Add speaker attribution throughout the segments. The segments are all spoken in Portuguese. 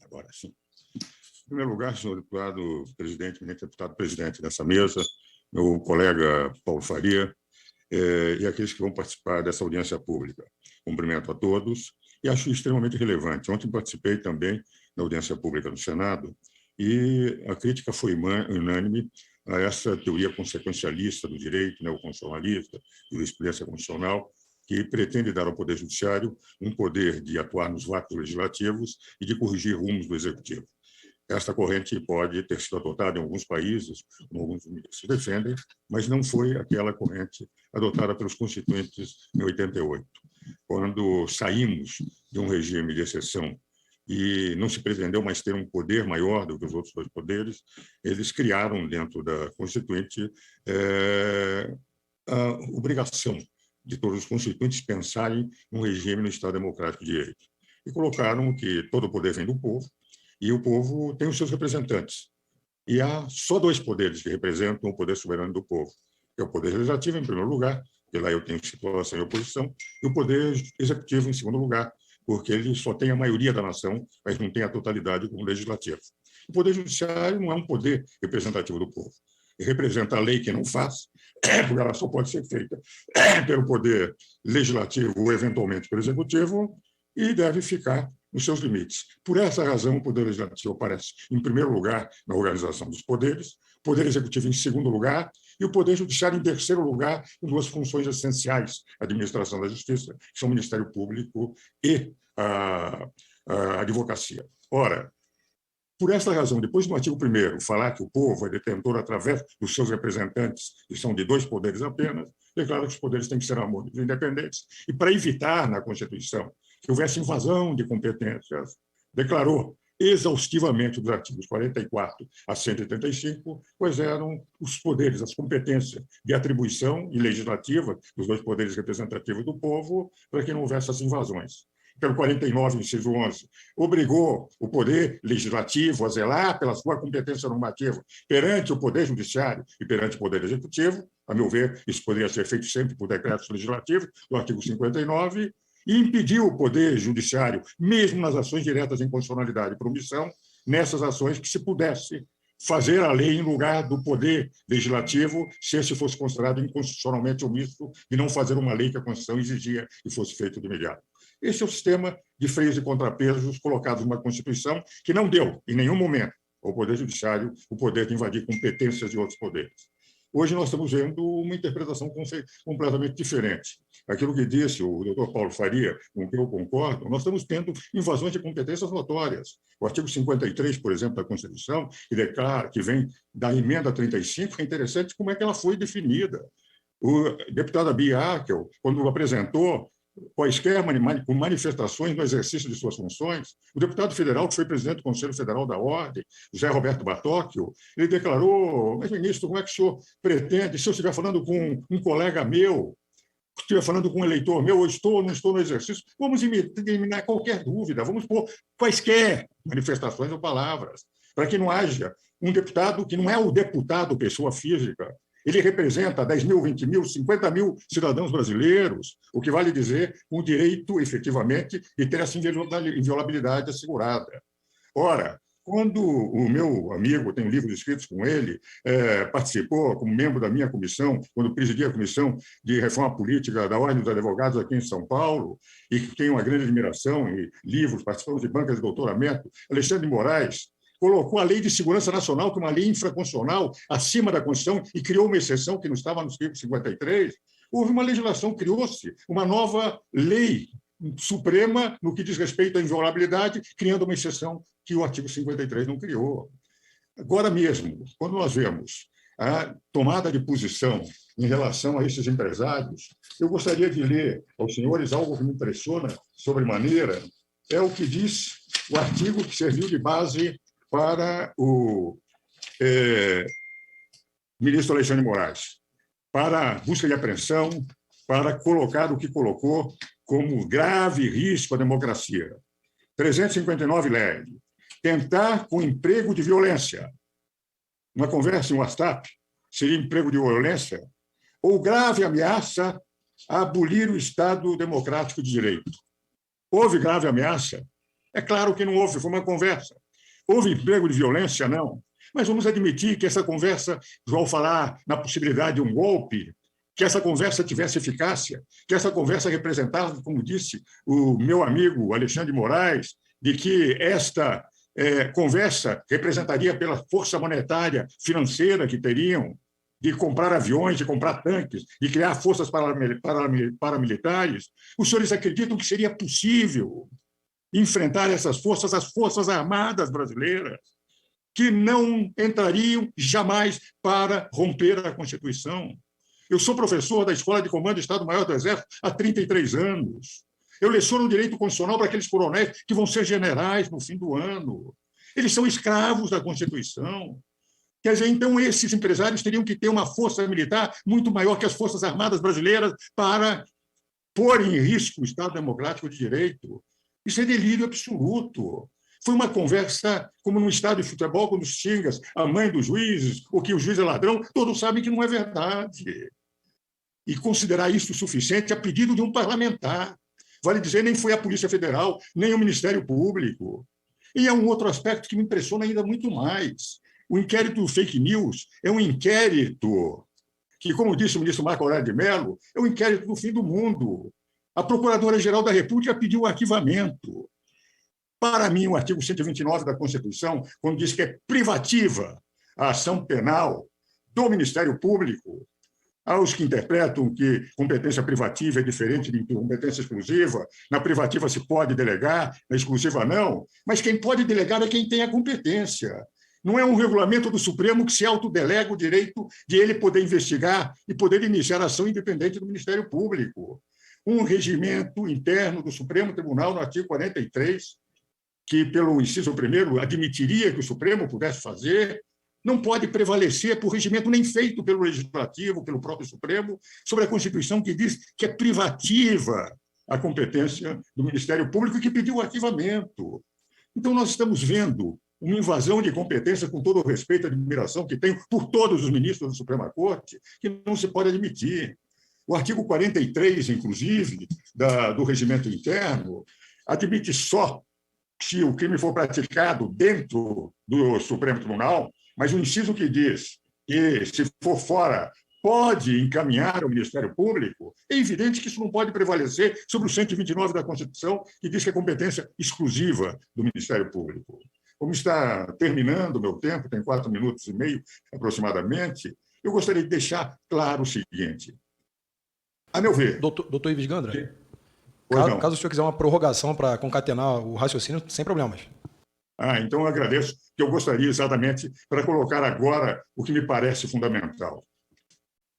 Speaker 1: Agora sim. Em primeiro lugar, senhor deputado presidente, eminente deputado presidente dessa mesa, meu colega Paulo Faria, e aqueles que vão participar dessa audiência pública. Cumprimento a todos e acho extremamente relevante. Ontem participei também da audiência pública do Senado e a crítica foi unânime a essa teoria consequencialista do direito, neoconstitucionalista, jurisprudência constitucional, que pretende dar ao Poder Judiciário um poder de atuar nos atos legislativos e de corrigir rumos do Executivo. Esta corrente pode ter sido adotada em alguns países, como alguns se defendem, mas não foi aquela corrente adotada pelos constituintes em 88. Quando saímos de um regime de exceção e não se pretendeu mais ter um poder maior do que os outros dois poderes, eles criaram dentro da Constituinte a obrigação de todos os constituintes pensarem um regime no Estado Democrático de Direito. E colocaram que todo o poder vem do povo, e o povo tem os seus representantes. E há só dois poderes que representam o poder soberano do povo, que é o poder legislativo, em primeiro lugar, porque lá eu tenho situação e oposição, e o poder executivo, em segundo lugar, porque ele só tem a maioria da nação, mas não tem a totalidade como legislativo. O poder judiciário não é um poder representativo do povo. Ele representa a lei que não faz, porque ela só pode ser feita pelo poder legislativo ou, eventualmente, pelo executivo, e deve ficar nos seus limites. Por essa razão, o Poder Legislativo aparece, em primeiro lugar, na organização dos poderes, o Poder Executivo em segundo lugar e o Poder Judiciário em terceiro lugar, em duas funções essenciais, a administração da justiça, que são o Ministério Público e a advocacia. Ora, por essa razão, depois do artigo 1º falar que o povo é detentor através dos seus representantes, que são de dois poderes apenas, declara que os poderes têm que ser harmônicos e independentes. E para evitar, na Constituição, que houvesse invasão de competências, declarou exaustivamente dos artigos 44 a 185 quais eram os poderes, as competências de atribuição e legislativa dos dois poderes representativos do povo, para que não houvesse as invasões. Pelo 49, inciso 11, obrigou o Poder Legislativo a zelar pela sua competência normativa perante o Poder Judiciário e perante o Poder Executivo. A meu ver, isso poderia ser feito sempre por decretos legislativos, do artigo 59, e impediu o Poder Judiciário, mesmo nas ações diretas de inconstitucionalidade por omissão, nessas ações que se pudesse fazer a lei em lugar do Poder Legislativo, se esse fosse considerado inconstitucionalmente omisso de não fazer uma lei que a Constituição exigia e fosse feito de imediato. Esse é o sistema de freios e contrapesos colocados numa Constituição que não deu, em nenhum momento, ao Poder Judiciário o poder de invadir competências de outros poderes. Hoje nós estamos vendo uma interpretação completamente diferente. Aquilo que disse o doutor Paulo Faria, com que eu concordo, nós estamos tendo invasões de competências notórias. O artigo 53, por exemplo, da Constituição, que declara, que vem da emenda 35, é interessante como é que ela foi definida. O deputado Bia Arkel, quando apresentou quaisquer manifestações no exercício de suas funções, o deputado federal, que foi presidente do Conselho Federal da Ordem, José Roberto Batóquio, ele declarou: mas, ministro, como é que o senhor pretende, se eu estiver falando com um colega meu, estiver falando com um eleitor meu, eu estou ou não estou no exercício, vamos eliminar qualquer dúvida, vamos pôr quaisquer manifestações ou palavras, para que não haja um deputado que não é o deputado pessoa física. Ele representa 10 mil, 20 mil, 50 mil cidadãos brasileiros, o que vale dizer o direito, efetivamente, de ter essa inviolabilidade assegurada. Ora, quando o meu amigo, tenho livros escritos com ele, participou como membro da minha comissão, quando presidia a Comissão de Reforma Política da Ordem dos Advogados aqui em São Paulo, e que tem uma grande admiração em livros, participamos de bancas de doutoramento, Alexandre de Moraes, colocou a Lei de Segurança Nacional, que é uma lei infraconstitucional, acima da Constituição, e criou uma exceção que não estava no artigo 53. Houve uma legislação, criou-se uma nova lei suprema no que diz respeito à inviolabilidade, criando uma exceção que o artigo 53 não criou. Agora mesmo, quando nós vemos a tomada de posição em relação a esses empresários, eu gostaria de ler aos senhores algo que me impressiona sobremaneira, é o que diz o artigo que serviu de base para o ministro Alexandre de Moraes, para a busca de apreensão, para colocar o que colocou como grave risco à democracia. 359 lei. Tentar com emprego de violência. Uma conversa em WhatsApp seria emprego de violência? Ou grave ameaça a abolir o Estado Democrático de Direito. Houve grave ameaça? É claro que não houve, foi uma conversa. Houve emprego de violência? Não. Mas vamos admitir que essa conversa, ao falar na possibilidade de um golpe, que essa conversa tivesse eficácia, que essa conversa representava, como disse o meu amigo Alexandre de Moraes, de que esta conversa representaria pela força monetária financeira que teriam, de comprar aviões, de comprar tanques, de criar forças paramilitares. Os senhores acreditam que seria possível enfrentar essas forças, as Forças Armadas brasileiras, que não entrariam jamais para romper a Constituição? Eu sou professor da Escola de Comando do Estado-Maior do Exército há 33 anos. Eu leciono direito constitucional para aqueles coronéis que vão ser generais no fim do ano. Eles são escravos da Constituição. Quer dizer, então, esses empresários teriam que ter uma força militar muito maior que as Forças Armadas brasileiras para pôr em risco o Estado Democrático de Direito. Isso é delírio absoluto. Foi uma conversa como num estádio de futebol, quando xingas a mãe dos juízes, ou que o juiz é ladrão, todos sabem que não é verdade. E considerar isso suficiente a pedido de um parlamentar. Vale dizer, nem foi a Polícia Federal, nem o Ministério Público. E é um outro aspecto que me impressiona ainda muito mais. O inquérito do fake news é um inquérito que, como disse o ministro Marco Aurélio de Mello, é um inquérito do fim do mundo. A Procuradora-Geral da República pediu o arquivamento. Para mim, o artigo 129 da Constituição, quando diz que é privativa a ação penal do Ministério Público, aos que interpretam que competência privativa é diferente de competência exclusiva, na privativa se pode delegar, na exclusiva não, mas quem pode delegar é quem tem a competência. Não é um regulamento do Supremo que se autodelega o direito de ele poder investigar e poder iniciar ação independente do Ministério Público. Um regimento interno do Supremo Tribunal, no artigo 43, que, pelo inciso 1º, admitiria que o Supremo pudesse fazer, não pode prevalecer por regimento nem feito pelo Legislativo, pelo próprio Supremo, sobre a Constituição, que diz que é privativa a competência do Ministério Público e que pediu o arquivamento. Então, nós estamos vendo uma invasão de competência, com todo o respeito e admiração que tenho por todos os ministros da Suprema Corte, que não se pode admitir. O artigo 43, inclusive, do regimento interno, admite só se o crime for praticado dentro do Supremo Tribunal, mas o inciso que diz que, se for fora, pode encaminhar ao Ministério Público, é evidente que isso não pode prevalecer sobre o 129 da Constituição, que diz que é competência exclusiva do Ministério Público. Como está terminando o meu tempo, tem 4 minutos e meio aproximadamente, eu gostaria de deixar claro o seguinte. A meu ver...
Speaker 2: Doutor Ives Gandra,
Speaker 1: caso
Speaker 2: o senhor quiser uma prorrogação para concatenar o raciocínio, sem problemas.
Speaker 1: Então eu agradeço, que eu gostaria exatamente para colocar agora o que me parece fundamental.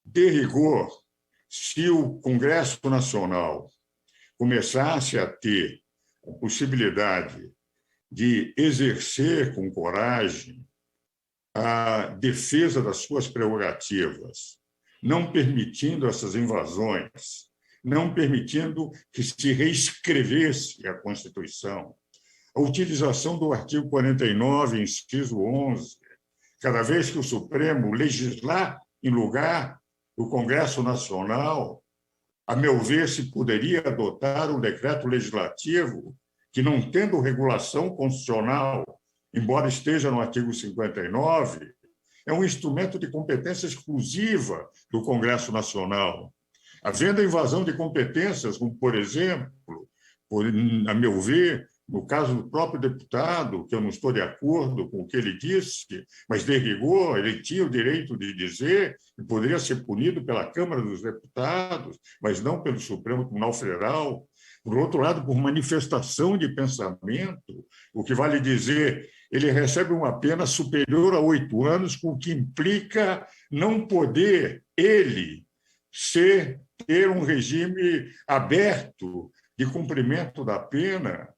Speaker 1: De rigor, se o Congresso Nacional começasse a ter a possibilidade de exercer com coragem a defesa das suas prerrogativas, não permitindo essas invasões, não permitindo que se reescrevesse a Constituição, a utilização do artigo 49, inciso 11, cada vez que o Supremo legislar em lugar do Congresso Nacional, a meu ver, se poderia adotar um decreto legislativo que, não tendo regulação constitucional, embora esteja no artigo 59, é um instrumento de competência exclusiva do Congresso Nacional. Havendo invasão de competências, como, por exemplo, a meu ver, no caso do próprio deputado, que eu não estou de acordo com o que ele disse, mas, de rigor, ele tinha o direito de dizer que poderia ser punido pela Câmara dos Deputados, mas não pelo Supremo Tribunal Federal. Por outro lado, por manifestação de pensamento, o que vale dizer, ele recebe uma pena superior a 8 anos, o que implica não poder, ele, ter um regime aberto de cumprimento da pena,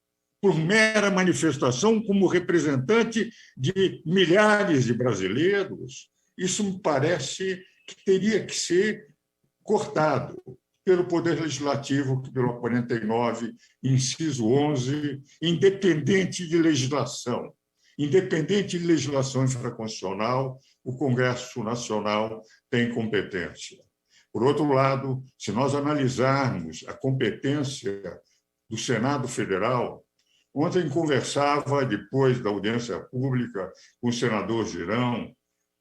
Speaker 1: por mera manifestação como representante de milhares de brasileiros. Isso me parece que teria que ser cortado pelo Poder Legislativo, pelo 49, inciso 11, independente de legislação. Independente de legislação infraconstitucional, o Congresso Nacional tem competência. Por outro lado, se nós analisarmos a competência do Senado Federal, Ontem conversava, depois da audiência pública, com o senador Girão,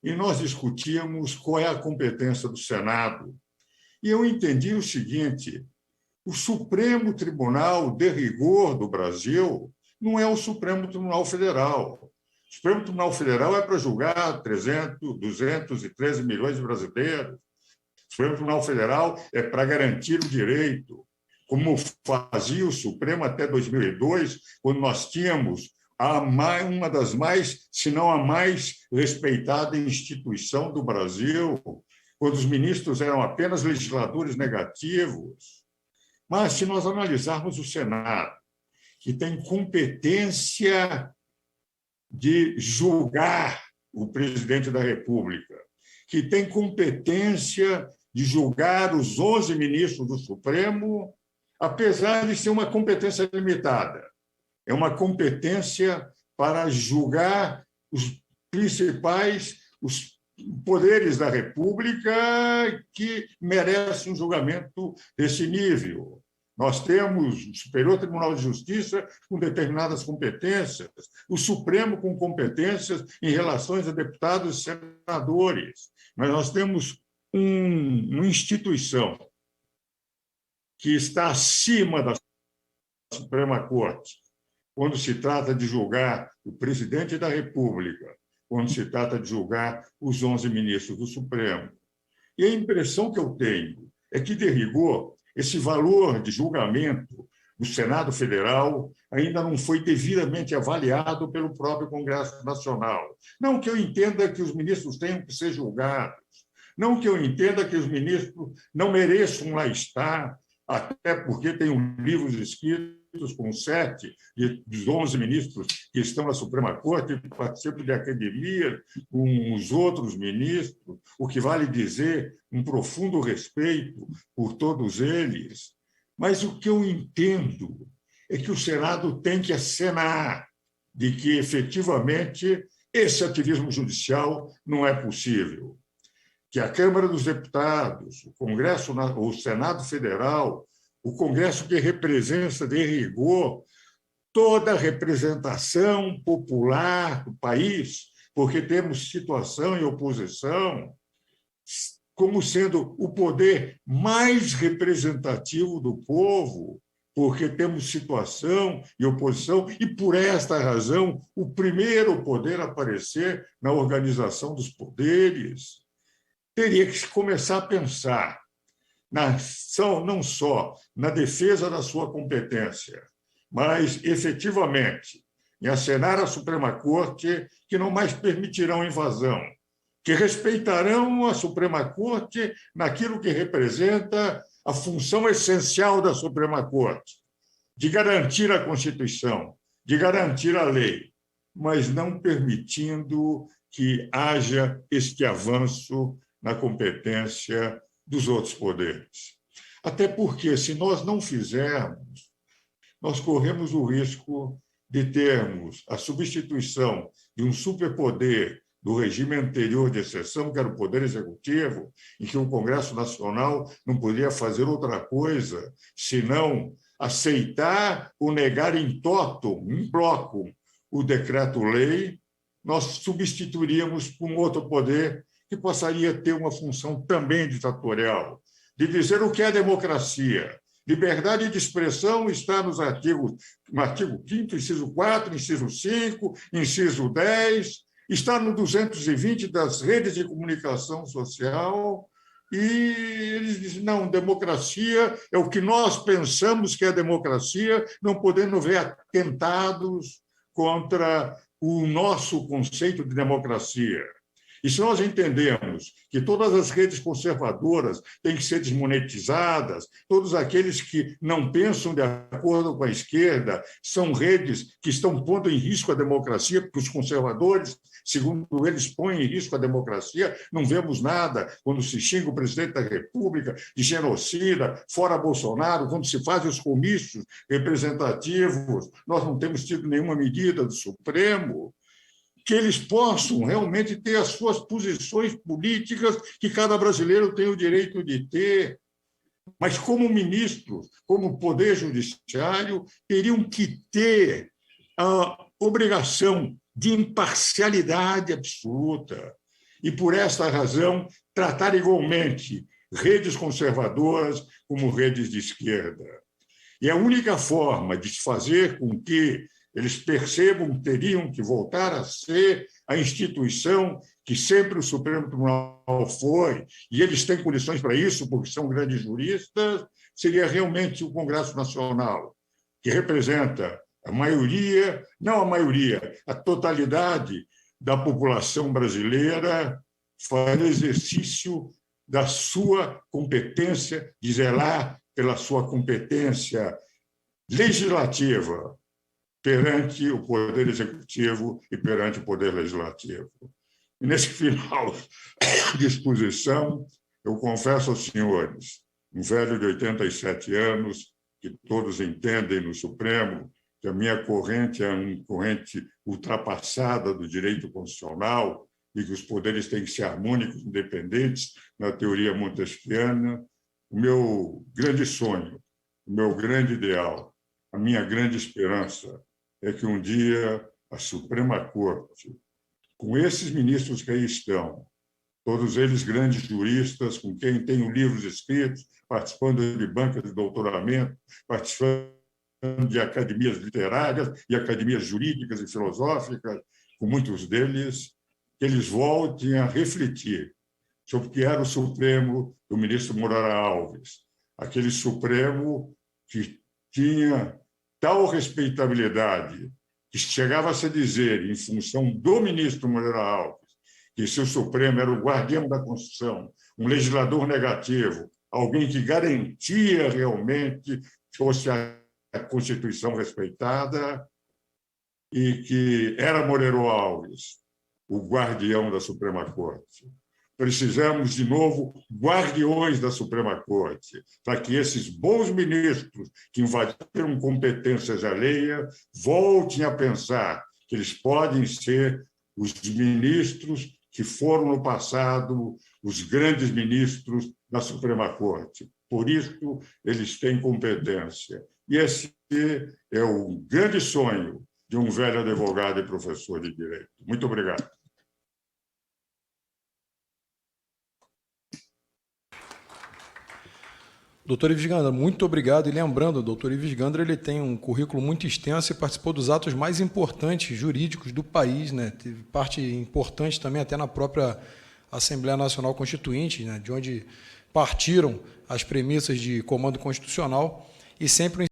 Speaker 1: e nós discutíamos qual é a competência do Senado. E eu entendi o seguinte: o Supremo Tribunal de Rigor do Brasil não é o Supremo Tribunal Federal. O Supremo Tribunal Federal é para julgar 213 milhões de brasileiros. O Supremo Tribunal Federal é para garantir o direito, como fazia o Supremo até 2002, quando nós tínhamos uma das mais, se não a mais respeitada instituição do Brasil, quando os ministros eram apenas legisladores negativos. Mas, se nós analisarmos o Senado, que tem competência de julgar o presidente da República, que tem competência de julgar os 11 ministros do Supremo, apesar de ser uma competência limitada. É uma competência para julgar os principais, os poderes da República que merecem um julgamento desse nível. Nós temos o Superior Tribunal de Justiça com determinadas competências, o Supremo com competências em relação a deputados e senadores. Mas nós temos uma instituição que está acima da Suprema Corte, quando se trata de julgar o presidente da República, quando se trata de julgar os 11 ministros do Supremo. E a impressão que eu tenho é que, de rigor, esse valor de julgamento do Senado Federal ainda não foi devidamente avaliado pelo próprio Congresso Nacional. Não que eu entenda que os ministros tenham que ser julgados, não que eu entenda que os ministros não mereçam lá estar, até porque tenho livros escritos com 7 dos 11 ministros que estão na Suprema Corte, que participam de academia, com os outros ministros, o que vale dizer um profundo respeito por todos eles. Mas o que eu entendo é que o Senado tem que acenar de que, efetivamente, esse ativismo judicial não é possível. Que a Câmara dos Deputados, o Congresso, o Senado Federal, o Congresso que representa, de rigor, toda a representação popular do país, porque temos situação e oposição, como sendo o poder mais representativo do povo, porque temos situação e oposição, e, por esta razão, o primeiro poder a aparecer na organização dos poderes, teria que se começar a pensar não só na defesa da sua competência, mas, efetivamente, em acenar à Suprema Corte que não mais permitirão invasão, que respeitarão a Suprema Corte naquilo que representa a função essencial da Suprema Corte, de garantir a Constituição, de garantir a lei, mas não permitindo que haja este avanço na competência dos outros poderes. Até porque, se nós não fizermos, nós corremos o risco de termos a substituição de um superpoder do regime anterior de exceção, que era o Poder Executivo, em que o Congresso Nacional não podia fazer outra coisa senão aceitar ou negar em toto, em bloco, o decreto-lei, nós substituiríamos por um outro poder que passaria a ter uma função também ditatorial, de dizer o que é democracia. Liberdade de expressão está no artigo 5º, inciso 4, inciso 5, inciso 10, está no 220 das redes de comunicação social, e eles dizem, não, democracia é o que nós pensamos que é democracia, não podendo ver atentados contra o nosso conceito de democracia. E se nós entendemos que todas as redes conservadoras têm que ser desmonetizadas, todos aqueles que não pensam de acordo com a esquerda são redes que estão pondo em risco a democracia, porque os conservadores, segundo eles, põem em risco a democracia, não vemos nada quando se xinga o presidente da República de genocida, fora Bolsonaro, quando se fazem os comícios representativos, nós não temos tido nenhuma medida do Supremo, que eles possam realmente ter as suas posições políticas que cada brasileiro tem o direito de ter. Mas, como ministros, como Poder Judiciário, teriam que ter a obrigação de imparcialidade absoluta e, por esta razão, tratar igualmente redes conservadoras como redes de esquerda. E a única forma de fazer com que eles percebam que teriam que voltar a ser a instituição que sempre o Supremo Tribunal foi, e eles têm condições para isso, porque são grandes juristas, seria realmente o Congresso Nacional, que representa a maioria, não a maioria, a totalidade da população brasileira, faz exercício da sua competência, de zelar pela sua competência legislativa perante o Poder Executivo e perante o Poder Legislativo. E nesse final de exposição, eu confesso aos senhores, um velho de 87 anos, que todos entendem no Supremo, que a minha corrente é uma corrente ultrapassada do direito constitucional e que os poderes têm que ser harmônicos, independentes, na teoria montesquiana. O meu grande sonho, o meu grande ideal, a minha grande esperança é que um dia a Suprema Corte, com esses ministros que aí estão, todos eles grandes juristas, com quem tenho livros escritos, participando de bancas de doutoramento, participando de academias literárias e academias jurídicas e filosóficas, com muitos deles, que eles voltem a refletir sobre o que era o Supremo do ministro Moreira Alves, aquele Supremo que tinha tal respeitabilidade que chegava a se dizer, em função do ministro Moreira Alves, que seu Supremo era o guardião da Constituição, um legislador negativo, alguém que garantia realmente que fosse a Constituição respeitada, e que era Moreira Alves, o guardião da Suprema Corte. Precisamos, de novo, guardiões da Suprema Corte, para que esses bons ministros que invadiram competências alheias voltem a pensar que eles podem ser os ministros que foram, no passado, os grandes ministros da Suprema Corte. Por isso, eles têm competência. E esse é o grande sonho de um velho advogado e professor de direito. Muito obrigado.
Speaker 2: Doutor Ives Gandra, muito obrigado. E lembrando, o doutor Ives Gandra ele tem um currículo muito extenso e participou dos atos mais importantes jurídicos do país, né? Teve parte importante também até na própria Assembleia Nacional Constituinte, né? De onde partiram as premissas de comando constitucional, e sempre